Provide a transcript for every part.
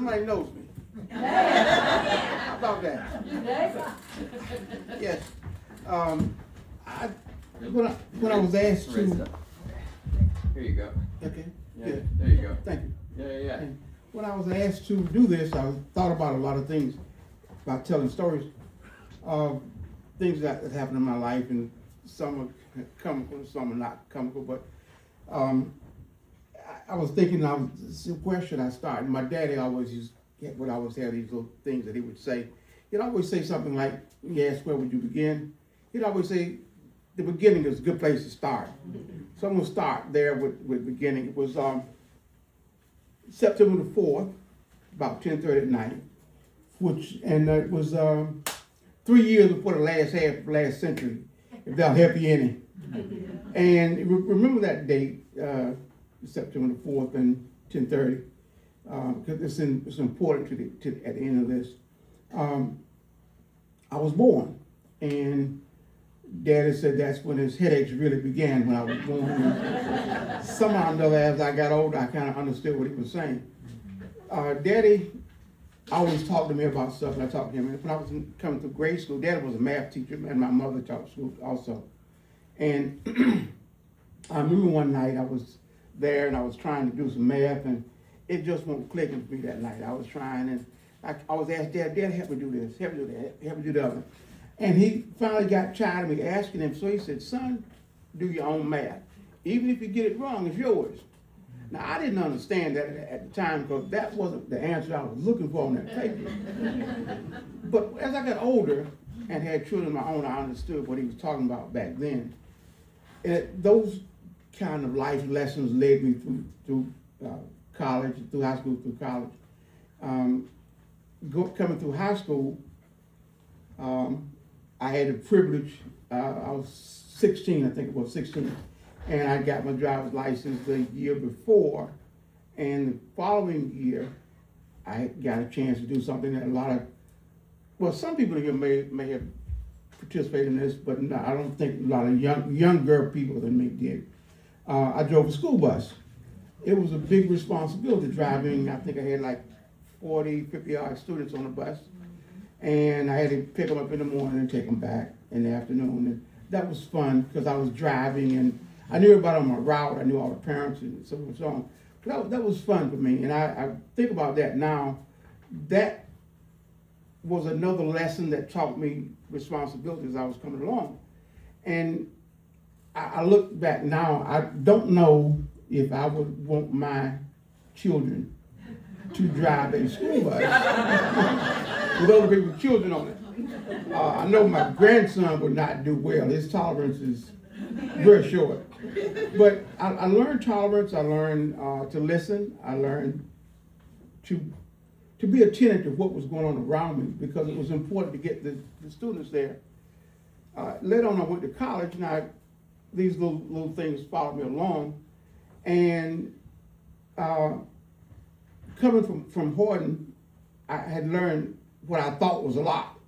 somebody knows me. How about that? Yes. When I was asked to... Here you go. Okay. Yeah. There you go. Thank you. Yeah. And when I was asked to do this, I thought about a lot of things, about telling stories of things that happened in my life, and some are comical, some are not comical, but I was thinking, where should I start? And my daddy always would always have these little things that he would say. He'd always say something like, he asked, where would you begin? He'd always say, the beginning is a good place to start. So I'm going to start there with beginning. It was September the 4th, about 10:30 at night, it was 3 years before the last half of last century, if that'll help you any. And remember that date, September the 4th and 10:30, because it's important at the end of this. I was born, and Daddy said that's when his headaches really began, when I was born. And somehow or another, as I got older, I kind of understood what he was saying. Daddy always talked to me about stuff, and I talked to him. And when I was coming through grade school, Daddy was a math teacher, and my mother taught school also. And I remember one night I was there, and I was trying to do some math, and it just wasn't clicking for me that night. I was trying, and I was asking Dad, help me do this, help me do that, help me do the other. And he finally got tired of me asking him, so he said, son, do your own math. Even if you get it wrong, it's yours. Now, I didn't understand that at the time, because that wasn't the answer I was looking for on that paper. But as I got older and had children of my own, I understood what he was talking about back then. And those kind of life lessons led me through college, through high school, through college. Coming through high school, I had the privilege, I was 16, I think it was 16, and I got my driver's license the year before, and the following year, I got a chance to do something that some people here may have participated in this, but no, I don't think a lot of younger people than me did. I drove a school bus. It was a big responsibility driving. I think I had like 40, 50 odd students on the bus. And I had to pick them up in the morning and take them back in the afternoon. And that was fun because I was driving and I knew everybody on my route. I knew all the parents and so on. But that was fun for me. And I think about that now. That was another lesson that taught me responsibility as I was coming along. And I look back now, I don't know if I would want my children to drive a school bus. With other people's children on it. I know my grandson would not do well. His tolerance is very short. But I learned tolerance. I learned to listen. I learned to be attentive to what was going on around me because it was important to get the students there. Later on, I went to college, and these little things followed me along. And coming from Horton, I had learned what I thought was a lot.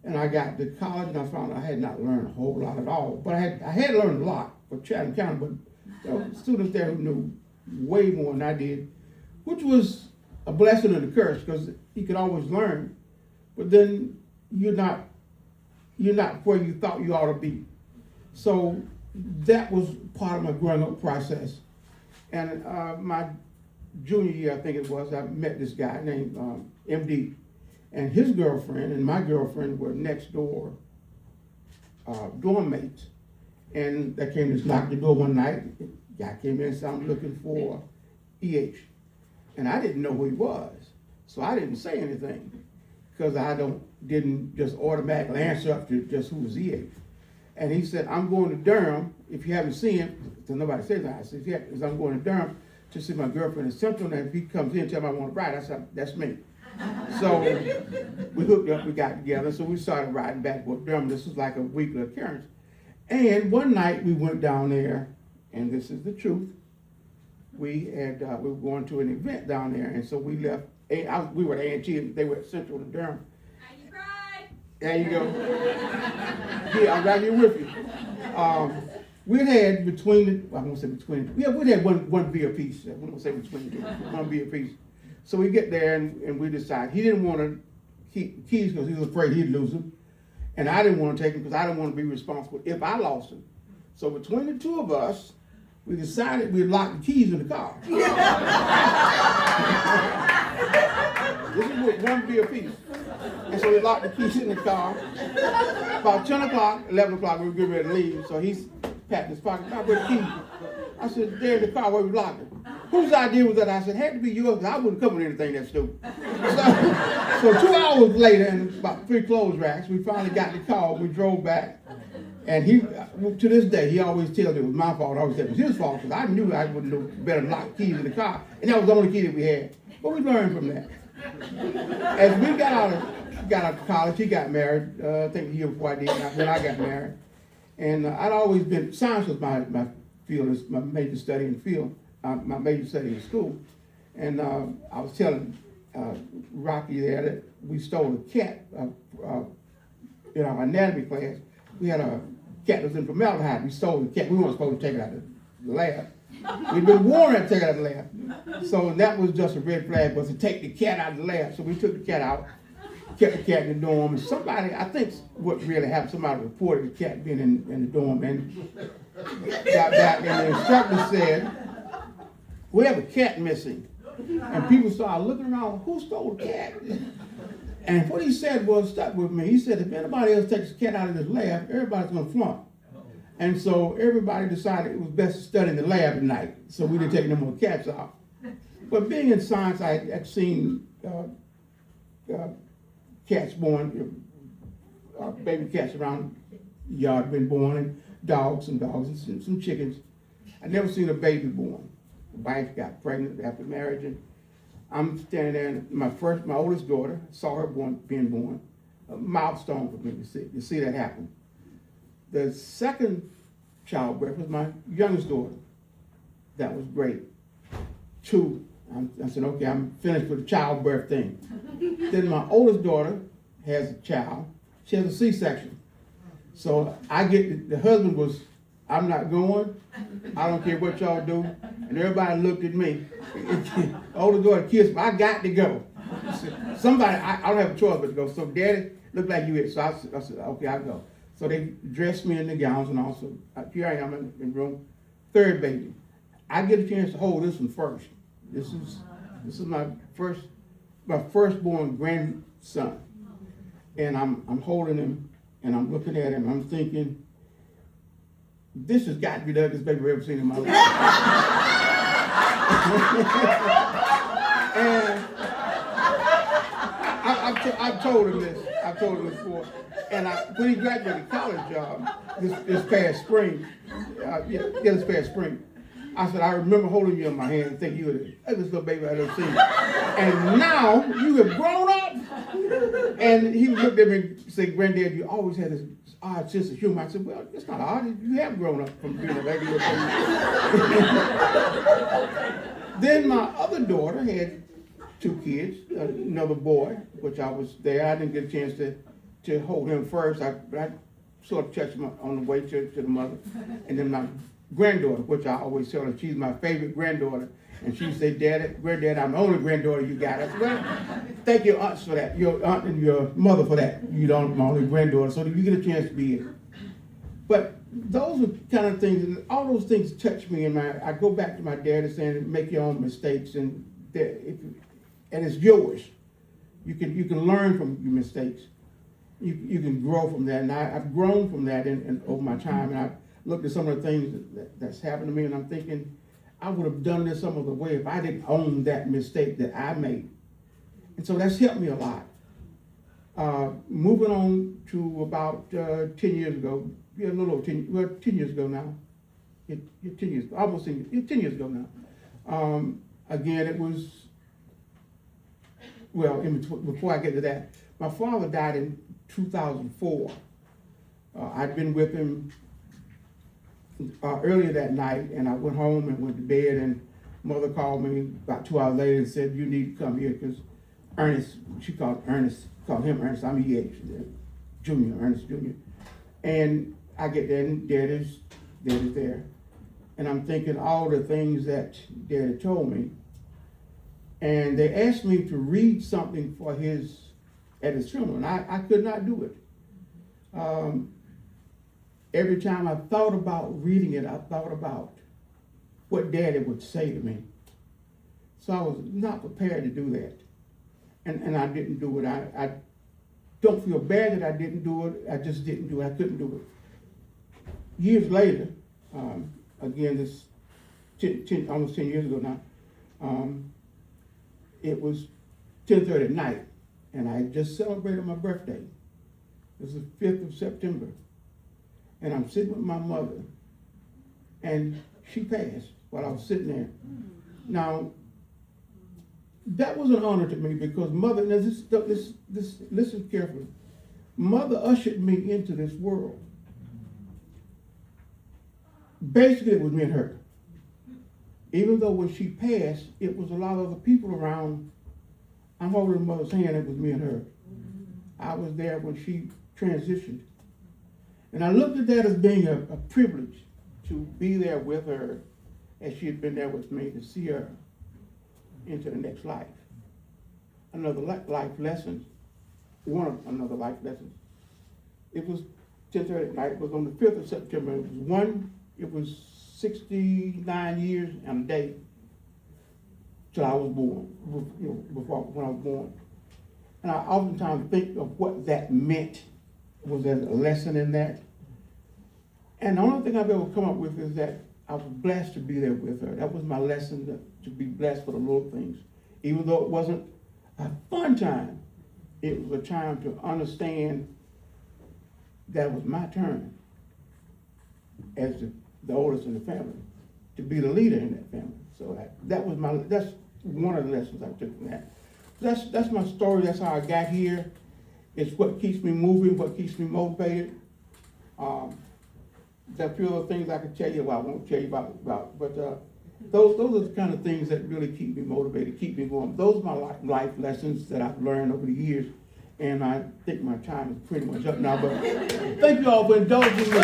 And I got to college and I found I had not learned a whole lot at all. But I had learned a lot for Chatham County, but there were students there who knew way more than I did, which was a blessing and a curse because you could always learn, but then you're not where you thought you ought to be. So that was part of my growing up process. And my junior year, I think it was, I met this guy named MD. And his girlfriend and my girlfriend were next door dorm mates. And they came to knock the door one night. Guy came in and said, I'm looking for EH. And I didn't know who he was. So I didn't say anything because I didn't just automatically answer up to just who was EH. And he said, I'm going to Durham. If you haven't seen him, so nobody says that. I said, yeah, because I'm going to Durham to see my girlfriend in Central. And if he comes in and tells me I want to ride, I said, that's me. So we hooked up, we got together, so we started riding back with Bynum. This was like a weekly occurrence. And one night we went down there, and this is the truth. We were going to an event down there, and so we left. We were at A&T, and they were at Central and Durham. You cried. There you go. Yeah, I'm right here with you. We'd had we'd had one beer apiece. I won't say between two, one beer apiece. So we get there and we decide he didn't want to keep keys because he was afraid he'd lose them. And I didn't want to take them because I didn't want to be responsible if I lost them. So between the two of us, we decided we'd lock the keys in the car. This is with one beer piece. And so we locked the keys in the car. About 10 o'clock, 11 o'clock, we were getting ready to leave. So he's patting his pocket. "Where's the key?" I said, "They're in the car where we locked it." Whose idea was that? I said, "Had to be yours, because I wouldn't come with anything that stupid." So 2 hours later, and about 3 clothes racks, we finally got the car. We drove back. And he, to this day, he always tells it was my fault. I always said it was his fault, because I knew I wouldn't know better than lock keys in the car. And that was the only key that we had. But we learned from that. As we got out of college, he got married, I think the year before I did, when I got married. And I'd always been, science was my field, is my major study in field, my major study in school. And I was telling Rocky there that we stole a cat in our anatomy class. We had a cat that was in formaldehyde. We stole the cat. We weren't supposed to take it out of the lab. We'd been warned not to take it out of the lab. So that was just a red flag, was to take the cat out of the lab. So we took the cat out, kept the cat in the dorm. And somebody, I think what really happened, somebody reported the cat being in the dorm and got back, and the instructor said, "We have a cat missing." And people started looking around, "Who stole the cat?" And what he said was, stuck with me. He said, "If anybody else takes the cat out of this lab, everybody's going to flunk." And so everybody decided it was best to study in the lab at night. So we didn't take no more cats out. But being in science, I had seen cats born, baby cats around the yard been born, and dogs and some chickens. I never seen a baby born. The wife got pregnant after marriage, and I'm standing there, and my oldest daughter, saw her being born. A milestone for me to see that happen. The second childbirth was my youngest daughter. That was great. 2, I said, okay, I'm finished with the childbirth thing. Then my oldest daughter has a child. She has a C-section. So I get, the husband was, "I'm not going. I don't care what y'all do." And everybody looked at me. The older daughter kissed me. "I got to go." Somebody, I don't have a choice but to go. So Daddy, looked like you it. So I said, okay, I'll go. So they dressed me in the gowns, and also, here I am in room, 3rd baby. I get a chance to hold this one first. This is my firstborn grandson. And I'm holding him, and I'm looking at him, I'm thinking, this has got to be the ugliest baby I've ever seen in my life. And I've told him this. I've told him this before. And when he graduated college, this past spring, this past spring, I said, "I remember holding you in my hand and thinking you were the ugliest little baby I've ever seen. And now you have grown up." And he looked at me and said, "Granddad, you always had this odd sense of humor." I said, "Well, it's not odd. You have grown up from being a regular baby." Then my other daughter had 2 kids, another boy, which I was there. I didn't get a chance to hold him first. I sort of touched him on the way to the mother. And then my granddaughter, which I always tell her, she's my favorite granddaughter. And she said, "Granddad, I'm the only granddaughter you got." I said, "Well, thank your aunts for that, your aunt and your mother for that. You don't, my only granddaughter, so that you get a chance to be here." But those are kind of things, all those things touch me. And I go back to my dad and saying, make your own mistakes, and it's yours. You can learn from your mistakes. You can grow from that, and I've grown from that in over my time. And I've looked at some of the things that's happened to me, and I'm thinking, I would have done this some other way if I didn't own that mistake that I made. And so that's helped me a lot. Moving on to about 10 years ago, a little over 10 years ago now. 10 years, almost 10 years ago now. Again, it was, well, before I get to that, my father died in 2004. I'd been with him earlier that night, and I went home and went to bed, and mother called me about 2 hours later and said, "You need to come here," because Ernest, she called him Ernest, I'm EH, Ernest Jr. And I get there, and Daddy's there. And I'm thinking all the things that Daddy told me. And they asked me to read something for at his funeral, and I could not do it. Every time I thought about reading it, I thought about what Daddy would say to me. So I was not prepared to do that. And I didn't do it. I don't feel bad that I didn't do it. I just didn't do it. I couldn't do it. Years later, again, this almost 10 years ago now, it was 10:30 at night, and I had just celebrated my birthday. It was the 5th of September. And I'm sitting with my mother, and she passed while I was sitting there. Now, that was an honor to me because mother, now listen carefully. Mother ushered me into this world. Basically, it was me and her. Even though when she passed, it was a lot of other people around. I'm holding mother's hand, it was me and her. I was there when she transitioned. And I looked at that as being a privilege to be there with her as she had been there with me, to see her into the next life. Another life lesson, another life lesson. It was 10:30 at night, it was on the 5th of September. It was 69 years and a day till I was born, when I was born. And I oftentimes think of what that meant. Was there a lesson in that? And the only thing I've ever come up with is that I was blessed to be there with her. That was my lesson, to be blessed for the little things. Even though it wasn't a fun time, it was a time to understand that it was my turn as the oldest in the family to be the leader in that family. So that's one of the lessons I took from that. That's my story. That's how I got here. It's what keeps me moving, what keeps me motivated. There are a few other things I could tell you about, I won't tell you about but those are the kind of things that really keep me motivated, keep me going. Those are my life lessons that I've learned over the years, and I think my time is pretty much up now, but thank you all for indulging me.